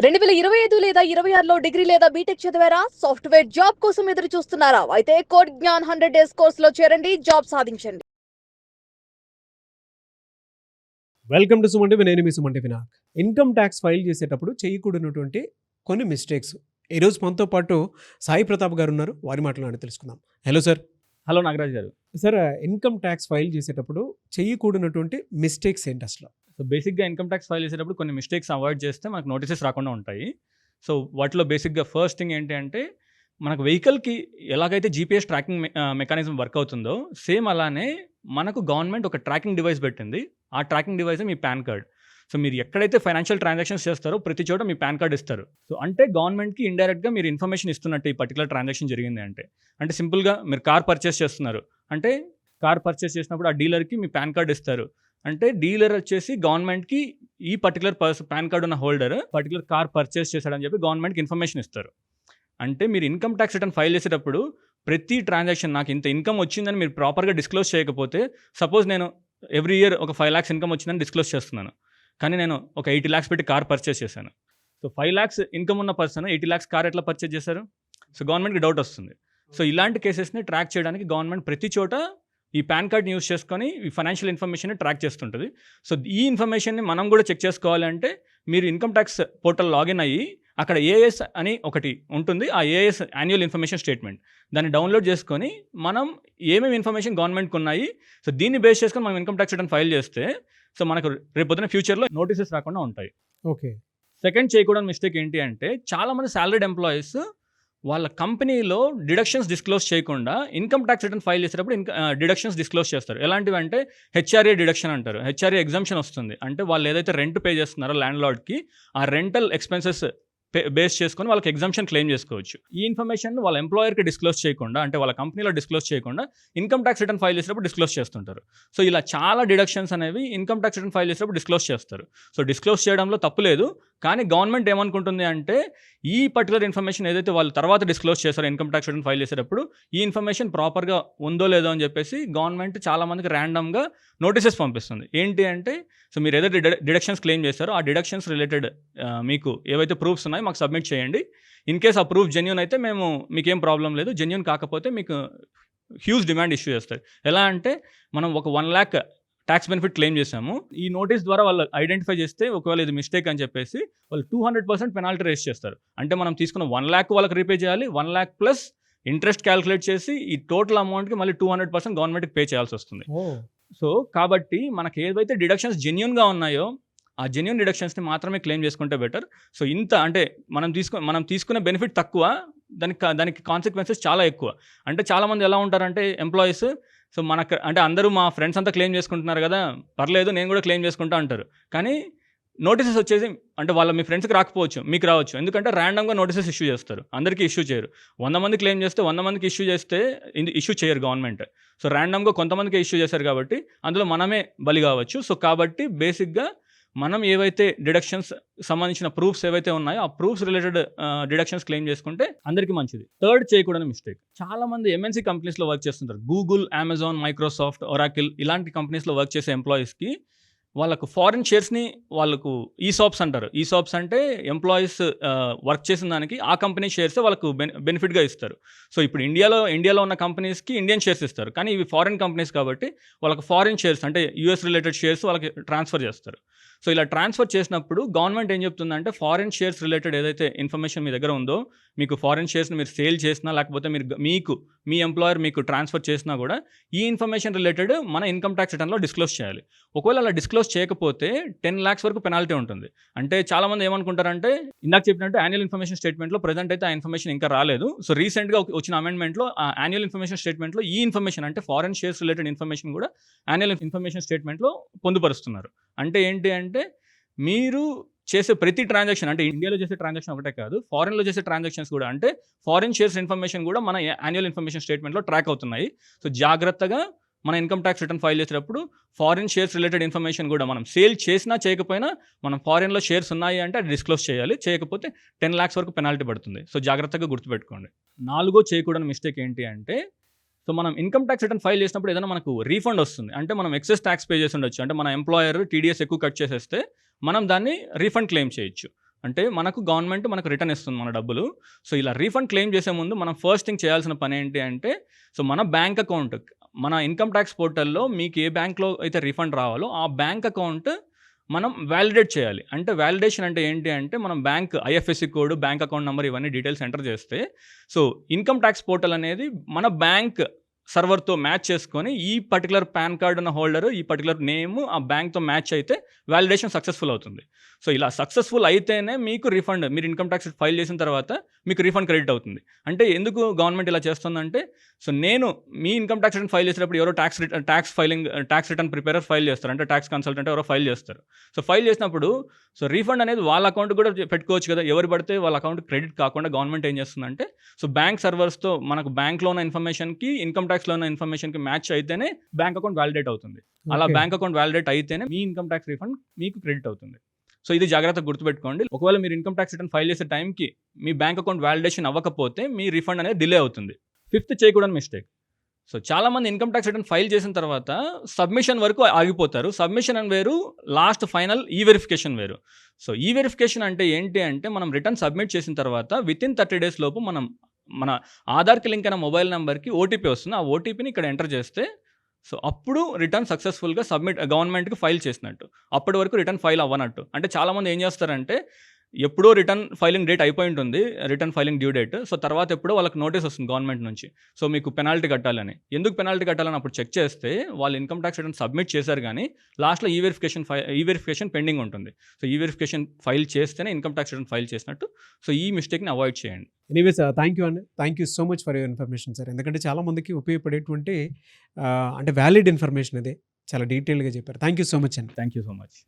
2025 లేదా 26లో డిగ్రీ లేదా బీటెక్ చదివారా? సాఫ్ట్‌వేర్ జాబ్ కోసం ఎదురు చూస్తున్నారా? అయితే కోడ్ జ్ఞాన్ 100 డేస్ కోర్సులో చేరండి, జాబ్ సాధించండి. వెల్కమ్ టు సుమంటి నేను మీ సుమంటి వినాయక్. ఇన్కమ్ ట్యాక్స్ ఫైల్ చేసేటప్పుడు చేయకూడనటువంటి కొన్ని మిస్టేక్స్. ఈరోజు మనతో పాటు సాయి ప్రతాప్ గారు ఉన్నారు. వారి మాటలు తెలుసుకుందాం. Hello sir. హలో నాగరాజ్ గారు. సార్, ఇన్కమ్ ట్యాక్స్ ఫైల్ చేసేటప్పుడు చేయకూడనటువంటి మిస్టేక్స్ ఏంటి అసలు? సో బేసిక్గా ఇన్కమ్ ట్యాక్స్ ఫైల్ చేసేటప్పుడు కొన్ని మిస్టేక్స్ అవాయిడ్ చేస్తే మనకు నోటీసెస్ రాకుండా ఉంటాయి. సో వాటిలో బేసిక్గా ఫస్ట్ థింగ్ ఏంటి అంటే, మనకు వెహికల్కి ఎలాగైతే జీపీఎస్ ట్రాకింగ్ మెకానిజం వర్క్ అవుతుందో సేమ్ అలానే మనకు గవర్నమెంట్ ఒక ట్రాకింగ్ డివైస్ పెట్టింది. ఆ ట్రాకింగ్ డివైసే మీ పాన్ కార్డ్. సో మీరు ఎక్కడైతే ఫైనాన్షియల్ ట్రాన్సాక్షన్స్ చేస్తారో ప్రతి చోట మీ పాన్ కార్డ్ ఇస్తారు. సో అంటే గవర్నమెంట్కి ఇండైరెక్ట్గా మీరు ఇన్ఫర్మేషన్ ఇస్తున్నట్టు ఈ పర్టికులర్ ట్రాన్సాక్షన్ జరిగింది అంటే సింపుల్గా మీరు కార్ పర్చేస్ చేస్తున్నారు అంటే కార్ పర్చేస్ చేసినప్పుడు ఆ డీలర్కి మీ పాన్ కార్డ్ ఇస్తారు. అంటే డీలర్ వచ్చేసి గవర్నమెంట్కి ఈ పర్టికులర్ పాన్ కార్డ్ ఉన్న హోల్డర్ పర్టికులర్ కార్ పర్చేస్ చేశాడని చెప్పి గవర్నమెంట్కి ఇన్ఫర్మేషన్ ఇస్తారు. అంటే మీరు ఇన్కమ్ ట్యాక్స్ రిటర్న్ ఫైల్ చేసేటప్పుడు ప్రతి ట్రాన్సాక్షన్ నాకు ఇంత ఇన్కమ్ వచ్చిందని మీరు ప్రాపర్గా డిస్క్లోజ్ చేయకపోతే, సపోజ్ నేను ఎవ్రీ ఇయర్ ఒక 5 lakhs ఇన్కమ్ వచ్చిందని డిస్క్లోజ్ చేస్తున్నాను, కానీ నేను ఒక 80 lakhs పెట్టి కార్ పర్చేస్ చేశాను. సో 5 lakhs ఇన్కమ్ ఉన్న పర్సన్ 80 lakhs కార్ ఎట్లా పర్చేస్ చేశారు? సో గవర్నమెంట్కి డౌట్ వస్తుంది. సో ఇలాంటి కేసెస్ని ట్రాక్ చేయడానికి గవర్నమెంట్ ప్రతి చోట ఈ పాన్ కార్డ్ని యూస్ చేసుకొని ఈ ఫైనాన్షియల్ ఇన్ఫర్మేషన్ని ట్రాక్ చేస్తుంటుంది. సో ఈ ఇన్ఫర్మేషన్ని మనం కూడా చెక్ చేసుకోవాలంటే మీరు ఇన్కమ్ ట్యాక్స్ పోర్టల్ లాగిన్ అయ్యి అక్కడ ఏఎస్ అని ఒకటి ఉంటుంది. ఆ ఏఎస్ యాన్యువల్ ఇన్ఫర్మేషన్ స్టేట్మెంట్ దాన్ని డౌన్లోడ్ చేసుకొని మనం ఏమేమి ఇన్ఫర్మేషన్ గవర్నమెంట్కి ఉన్నాయి, సో దీన్ని బేస్ చేసుకొని మనం ఇన్కమ్ ట్యాక్స్ రిటర్న్ ఫైల్ చేస్తే సో మనకు రేపొద్దున ఫ్యూచర్లో నోటీసెస్ రాకుండా ఉంటాయి. ఓకే. సెకండ్ చేయకూడని మిస్టేక్ ఏంటి అంటే, చాలామంది సాలరీడ్ ఎంప్లాయీస్ వాళ్ళ కంపెనీలో డిడక్షన్స్ డిస్క్లోజ్ చేయకుండా ఇన్కమ్ ట్యాక్స్ రిటర్న్ ఫైల్ చేసేటప్పుడు డిడక్షన్స్ డిస్క్లోజ్ చేస్తారు. ఎలాంటివి అంటే హెచ్ఆర్ఏ డిడక్షన్ అంటారు. హెచ్ఆర్ఏ ఎగ్జంప్షన్ వస్తుంది. అంటే వాళ్ళు ఏదైతే రెంట్ పే చేస్తున్నారో ల్యాండ్ లార్డ్కి, ఆ రెంటల్ ఎక్స్పెన్సెస్ బేస్ చేసుకొని వాళ్ళకి ఎగ్జంప్షన్ క్లెయిమ్ చేసుకోవచ్చు. ఈ ఇన్ఫర్మేషన్ వాళ్ళ ఎంప్లాయర్కి డిస్క్లోజ్ చేయకుండా, అంటే వాళ్ళ కంపెనీలో డిస్క్లోజ్ చేయకుండా ఇన్కమ్ ట్యాక్స్ రిటర్న్ ఫైల్ చేసేటప్పుడు డిస్క్లోజ్ చేస్తుంటారు. సో ఇలా చాలా డిడక్షన్స్ అనేవి ఇన్కమ్ ట్యాక్స్ రిటర్న్ ఫైల్ చేసేటప్పుడు డిస్క్లోజ్ చేస్తారు. సో డిస్క్లోజ్ చేయడంలో తప్పు లేదు, కానీ గవర్నమెంట్ ఏమనుకుంటుంది అంటే ఈ పర్టికులర్ ఇన్ఫర్మేషన్ ఏదైతే వాళ్ళు తర్వాత డిస్క్లోజ్ చేస్తారో ఇన్కమ్ ట్యాక్స్ రిటర్న్ ఫైల్ చేసేటప్పుడు ఈ ఇన్ఫర్మేషన్ ప్రాపర్గా ఉందో లేదో అని చెప్పేసి గవర్నమెంట్ చాలామందికి ర్యాండమ్గా నోటీసెస్ పంపిస్తుంది. ఏంటి అంటే, సో మీరు ఏదైతే డిడక్షన్స్ క్లెయిమ్ చేస్తారో ఆ డిడక్షన్స్ రిలేటెడ్ మీకు ఏవైతే ప్రూఫ్స్ ఉన్నాయో మాకు సబ్మిట్ చేయండి. ఇన్ కేస్ ఆ ప్రూఫ్ జెన్యూన్ అయితే మేము మీకేం ప్రాబ్లం లేదు, జెన్యూన్ కాకపోతే మీకు హ్యూజ్ డిమాండ్ ఇష్యూ చేస్తారు. ఎలా అంటే, మనం ఒక 1 lakh ట్యాక్స్ బెనిఫిట్ క్లెయిమ్ చేసాము, ఈ నోటీస్ ద్వారా వాళ్ళు ఐడెంటిఫై చేస్తే ఒకవేళ ఇది మిస్టేక్ అని చెప్పేసి వాళ్ళు 200% పెనాల్టీ రేస్ చేస్తారు. అంటే మనం తీసుకున్న 1 lakh వాళ్ళకి రీపే చేయాలి, 1 lakh ప్లస్ ఇంట్రెస్ట్ క్యాలిక్యులేట్ చేసి ఈ టోటల్ అమౌంట్కి మళ్ళీ 200% గవర్నమెంట్కి పే చేయాల్సి వస్తుంది. సో కాబట్టి మనకి ఏవైతే డిడక్షన్స్ జెన్యూన్గా ఉన్నాయో ఆ జెన్యూన్ డిడక్షన్స్ని మాత్రమే క్లెయిమ్ చేసుకుంటే బెటర్. సో ఇంత అంటే మనం తీసుకునే బెనిఫిట్ తక్కువ, దానికి కాన్సిక్వెన్సెస్ చాలా ఎక్కువ. అంటే చాలామంది ఎలా ఉంటారంటే ఎంప్లాయీస్, సో మనకు అంటే అందరూ మా ఫ్రెండ్స్ అంతా క్లెయిమ్ చేసుకుంటున్నారు కదా, పర్లేదు నేను కూడా క్లెయిమ్ చేసుకుంటా అంటారు. కానీ నోటీసెస్ వచ్చేసి అంటే మీ ఫ్రెండ్స్కి రాకపోవచ్చు, మీకు రావచ్చు. ఎందుకంటే ర్యాండమ్గా నోటీసెస్ ఇష్యూ చేస్తారు, అందరికీ ఇష్యూ చేయరు. 100 మంది క్లెయిమ్ చేస్తే 100 మందికి ఇష్యూ చేయరు గవర్నమెంట్. సో ర్యాండమ్గా కొంతమందికి ఇష్యూ చేశారు కాబట్టి అందులో మనమే బలి కావచ్చు. సో కాబట్టి బేసిక్గా మనం ఏవైతే డిడక్షన్స్ సంబంధించిన ప్రూఫ్స్ ఏవైతే ఉన్నాయో ఆ ప్రూఫ్స్ రిలేటెడ్ డిడక్షన్స్ క్లెయిమ్ చేసుకుంటే అందరికీ మంచిది. థర్డ్ చేయకూడని మిస్టేక్, చాలామంది ఎంఎన్సీ కంపెనీస్లో వర్క్ చేస్తుంటారు. గూగుల్, అమెజాన్, మైక్రోసాఫ్ట్, ఒరాకిల్ ఇలాంటి కంపెనీస్లో వర్క్ చేసే ఎంప్లాయీస్కి వాళ్ళకు ఫారిన్ షేర్స్ని వాళ్ళకు ఈసాప్స్ అంటారు. ఈసాప్స్ అంటే ఎంప్లాయీస్ వర్క్ చేసిన దానికి ఆ కంపెనీ షేర్సే వాళ్ళకు బెనిఫిట్గా ఇస్తారు. సో ఇప్పుడు ఇండియాలో ఉన్న కంపెనీస్కి ఇండియన్ షేర్స్ ఇస్తారు, కానీ ఇవి ఫారిన్ కంపెనీస్ కాబట్టి వాళ్ళకి ఫారిన్ షేర్స్ అంటే యూఎస్ రిలేటెడ్ షేర్స్ వాళ్ళకి ట్రాన్స్ఫర్ చేస్తారు. సో ఇలా ట్రాన్స్ఫర్ చేసినప్పుడు గవర్నమెంట్ ఏం చెప్తుందంటే, ఫారిన్ షేర్స్ రిలేటెడ్ ఏదైతే ఇన్ఫర్మేషన్ మీ దగ్గర ఉందో, మీకు ఫారిన్ షేర్స్ని మీరు సేల్ చేసినా లేకపోతే మీ ఎంప్లాయర్ మీకు ట్రాన్స్ఫర్ చేసినా కూడా ఈ ఇన్ఫర్మేషన్ రిలేటెడ్ మన ఇన్కమ్ ట్యాక్స్ రిటర్న్లో డిస్క్లోజ్ చేయాలి. ఒకవేళ అలా డిస్క్లోజ్ చేయకపోతే 10 lakhs వరకు పెనాల్టీ ఉంటుంది. అంటే చాలామంది ఏమనుకుంటారంటే, ఇందాక చెప్పినట్టు యాన్యువల్ ఇన్ఫర్మేషన్ స్టేట్మెంట్లో ప్రెజెంట్ అయితే ఆ ఇన్ఫర్మేషన్ ఇంకా రాలేదు. సో రీసెంట్గా వచ్చిన అమెండ్మెంట్లో ఆ యాన్యువల్ ఇన్ఫర్మేషన్ స్టేట్మెంట్లో ఈ ఇన్ఫర్మేషన్ అంటే ఫారిన్ షేర్స్ రిలేటెడ్ ఇన్ఫర్మేషన్ కూడా యాన్యువల్ ఇన్ఫర్మేషన్ స్టేట్మెంట్లో పొందుపరుస్తున్నారు. అంటే ఏంటి అంటే, మీరు చేసే ప్రతి ట్రాన్సాక్షన్ అంటే ఇండియాలో చేసే ట్రాన్సాక్షన్ ఒకటే కాదు, ఫారిన్లో చేసే ట్రాన్సాక్షన్స్ కూడా అంటే ఫారిన్ షేర్స్ ఇన్ఫర్మేషన్ కూడా మన యాన్యువల్ ఇన్ఫర్మేషన్ స్టేట్మెంట్లో ట్రాక్ అవుతున్నాయి. సో జాగ్రత్తగా మన ఇన్కమ్ ట్యాక్స్ రిటర్న్ ఫైల్ చేసేటప్పుడు ఫారిన్ షేర్స్ రిలేటెడ్ ఇన్ఫర్మేషన్ కూడా మనం సేల్ చేసినా చేయకపోయినా మనం ఫారిన్లో షేర్స్ ఉన్నాయి అంటే అది డిస్క్లోజ్ చేయాలి. చేయకపోతే 10 lakhs వరకు పెనాల్టీ పడుతుంది. సో జాగ్రత్తగా గుర్తుపెట్టుకోండి. 4 చేయకూడని మిస్టేక్ ఏంటి అంటే, సో మనం ఇన్కమ్ ట్యాక్స్ రిటర్న్ ఫైల్ చేసినప్పుడు ఏదైనా మనకు రీఫండ్ వస్తుంది అంటే మనం ఎక్సెస్ ట్యాక్స్ పే చేసి ఉండొచ్చు. అంటే మన ఎంప్లాయర్ టీడీఎస్ ఎక్కువ కట్ చేసేస్తే మనం దాన్ని రీఫండ్ క్లెయిమ్ చేయొచ్చు. అంటే మనకు గవర్నమెంట్ మనకు రిటర్న్ ఇస్తుంది మన డబ్బులు. సో ఇలా రీఫండ్ క్లెయిమ్ చేసే ముందు మనం ఫస్ట్ థింగ్ చేయాల్సిన పని ఏంటి అంటే, సో మన బ్యాంక్ అకౌంట్, మన ఇన్కమ్ ట్యాక్స్ పోర్టల్‌లో మీకు ఏ బ్యాంక్‌లో అయితే రీఫండ్ రావాలో ఆ బ్యాంక్ అకౌంట్ మనం వాలిడేట్ చేయాలి. అంటే వాలిడేషన్ అంటే ఏంటి అంటే, మనం bank IFSC code, bank account number ఇవన్నీ డీటెయిల్స్ ఎంటర్ చేస్తే, సో ఇన్కమ్ ట్యాక్స్ పోర్టల్ అనేది మన బ్యాంక్ సర్వర్‌తో మ్యాచ్ చేసుకొని, ఈ పర్టిక్యులర్ పాన్ కార్డ్ ఉన్న హోల్డర్, ఈ పర్టిక్యులర్ నేమ్ ఆ బ్యాంక్‌తో మ్యాచ్ అయితే వాలిడేషన్ సక్సెస్‌ఫుల్ అవుతుంది. సో ఇలా సక్సెస్‌ఫుల్ అయితేనే మీకు రీఫండ్, మీరు ఇన్కమ్ ట్యాక్స్ ఫైల్ చేసిన తర్వాత మీకు రీఫండ్ క్రెడిట్ అవుతుంది. అంటే ఎందుకు గవర్నమెంట్ ఇలా చేస్తుందంటే, సో నేను మీ ఇన్కమ్ ట్యాక్స్ రిటర్న్ ఫైల్ చేసేటప్పుడు ఎవరో ట్యాక్స్ రిటర్న్ ప్రిపేరర్ ఫైల్ చేస్తారు. అంటే ట్యాక్స్ కన్సల్టెంట్ ఎవరో ఫైల్ చేస్తారు. సో ఫైల్ చేసినప్పుడు సో రీఫండ్ అనేది వాళ్ళ అకౌంట్ కూడా పెట్టుకోవచ్చు కదా. ఎవరు పడితే వాళ్ళ అకౌంట్ క్రెడిట్ కాకుండా గవర్నమెంట్ ఏం చేస్తుందంటే, సో బ్యాంక్ సర్వర్స్‌తో మనకు బ్యాంక్‌లో ఉన్న ఇన్ఫర్మేషన్‌కి, ఇన్కమ్ ట్యాక్స్‌లో ఉన్న ఇన్ఫర్మేషన్‌కి మ్యాచ్ అయితేనే బ్యాంక్ అకౌంట్ వాలిడేట్ అవుతుంది. అలా ఓకే. బ్యాంక్ అకౌంట్ వాలిడేట్ అయితేనే మీ ఇన్కమ్ ట్యాక్స్ రీఫండ్ మీకు క్రెడిట్ అవుతుంది. సో ఇది జాగ్రత్తగా గుర్తుపెట్టుకోండి. ఒకవేళ మీరు ఇన్కమ్ ట్యాక్స్ రిటర్న్ ఫైల్ చేసే టైంకి మీ బ్యాంక్ అకౌంట్ వాలిడేషన్ అవ్వకపోతే మీ రీఫండ్ అనేది డిలే అవుతుంది. ఫిఫ్త్ చేయకూడని మిస్టేక్, సో చాలామంది ఇన్కమ్ ట్యాక్స్ రిటర్న్ ఫైల్ చేసిన తర్వాత సబ్మిషన్ వరకు ఆగిపోతారు. సబ్మిషన్ అని వేరు, లాస్ట్ ఫైనల్ ఈ వెరిఫికేషన్ వేరు. సో ఈ వెరిఫికేషన్ అంటే ఏంటి అంటే, మనం రిటర్న్ సబ్మిట్ చేసిన తర్వాత వితిన్ 30 days లోపు మన ఆధార్కి లింక్ అయిన మొబైల్ నెంబర్కి ఓటీపీ వస్తుంది. ఆ ఓటీపీని ఇక్కడ ఎంటర్ చేస్తే, సో అప్పుడు రిటర్న్ సక్సెస్ఫుల్గా గవర్నమెంట్కి ఫైల్ చేసినట్టు. అప్పటి వరకు రిటర్న్ ఫైల్ అవ్వనట్టు. అంటే చాలామంది ఏం చేస్తారంటే, ఎప్పుడో రిటర్న్ ఫైలింగ్ డేట్ అయిపోయి ఉంటుంది, return filing due date. So తర్వాత ఎప్పుడో వాళ్ళకి నోటీస్ వస్తుంది గవర్నమెంట్ నుంచి, సో మీకు పెనాల్టీ కట్టాలని. ఎందుకు పెనాల్టీ కట్టాలని అప్పుడు చెక్ చేస్తే, వాళ్ళు ఇన్కమ్ ట్యాక్స్ రిటర్న్ సబ్మిట్ చేశారు కానీ లాస్ట్లో ఈ వెరిఫికేషన్ పెండింగ్ ఉంటుంది. సో ఈ వెరిఫికేషన్ ఫైల్ చేస్తేనే ఇన్కమ్ ట్యాక్స్ రిటర్న్ ఫైల్ చేసినట్టు. సో ఈ మిస్టేక్ని అవాయిడ్ చేయండి. ఎనీవేస్ థ్యాంక్ యూ అండి. Thank you so much for your information sir. ఎందుకంటే చాలామందికి ఉపయోగపడేటువంటి అంటే వ్యాలిడ్ ఇన్ఫర్మేషన్ ఇది. చాలా డీటెయిల్గా చెప్పారు. థ్యాంక్ యూ సో మచ్ అండి. Thank you so much.